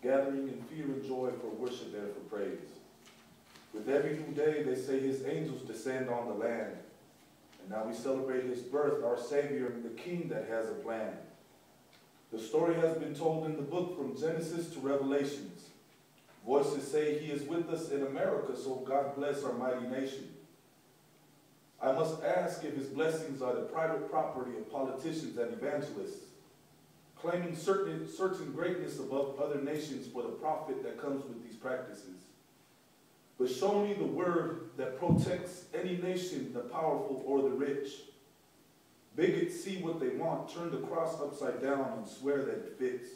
gathering in fear and joy for worship and for praise. With every new day, they say his angels descend on the land. And now we celebrate his birth, our Savior, the King that has a plan. The story has been told in the book from Genesis to Revelations. Voices say he is with us in America, so God bless our mighty nation. I must ask if his blessings are the private property of politicians and evangelists, claiming certain greatness above other nations for the profit that comes with these practices. But show me the word that protects any nation, the powerful or the rich. Bigots see what they want, turn the cross upside down, and swear that it fits.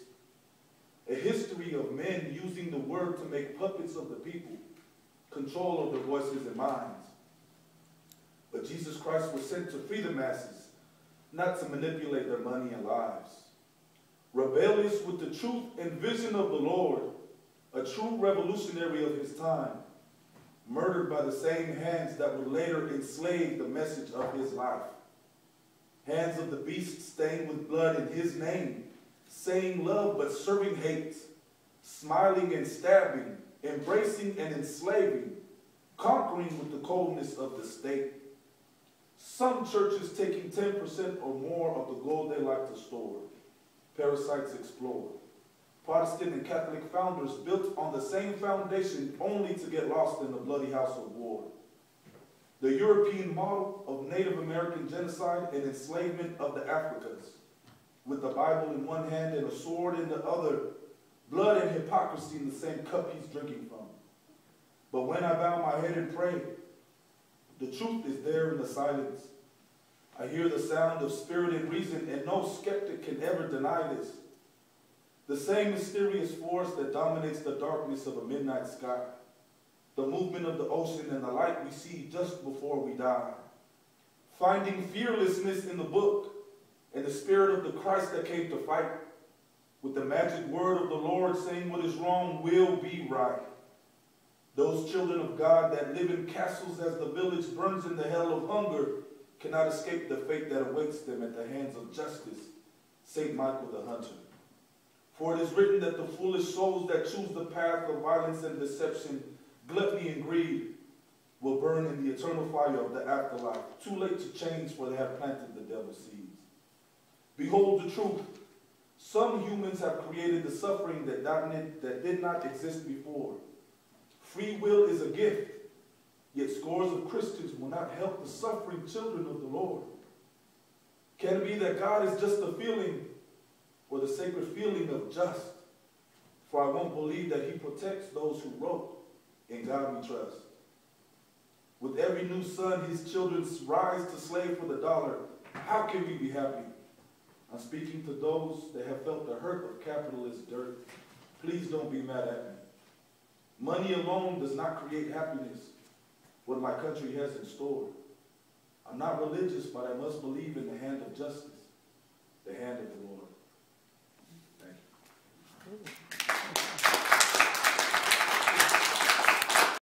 A history of men using the word to make puppets of the people, control of their voices and minds. But Jesus Christ was sent to free the masses, not to manipulate their money and lives. Rebellious with the truth and vision of the Lord, a true revolutionary of his time, murdered by the same hands that would later enslave the message of his life. Hands of the beast stained with blood in his name, saying love but serving hate, smiling and stabbing, embracing and enslaving, conquering with the coldness of the state. Some churches taking 10% or more of the gold they like to store. Parasites explore. Protestant and Catholic founders built on the same foundation only to get lost in the bloody house of war. The European model of Native American genocide and enslavement of the Africans, with the Bible in one hand and a sword in the other, blood and hypocrisy in the same cup he's drinking from. But when I bow my head and pray, the truth is there in the silence. I hear the sound of spirit and reason, and no skeptic can ever deny this. The same mysterious force that dominates the darkness of a midnight sky, the movement of the ocean and the light we see just before we die. Finding fearlessness in the book and the spirit of the Christ that came to fight, with the magic word of the Lord saying what is wrong will be right. Those children of God that live in castles as the village burns in the hell of hunger cannot escape the fate that awaits them at the hands of justice, St. Michael the Hunter. For it is written that the foolish souls that choose the path of violence and deception, gluttony and greed, will burn in the eternal fire of the afterlife, too late to change, for they have planted the devil's seeds. Behold the truth. Some humans have created the suffering that did not exist before. Free will is a gift, yet scores of Christians will not help the suffering children of the Lord. Can it be that God is just a feeling, or the sacred feeling of just? For I won't believe that he protects those who wrote, "In God we trust." With every new son, his children rise to slave for the dollar. How can we be happy? I'm speaking to those that have felt the hurt of capitalist dirt. Please don't be mad at me. Money alone does not create happiness, what my country has in store. I'm not religious, but I must believe in the hand of justice.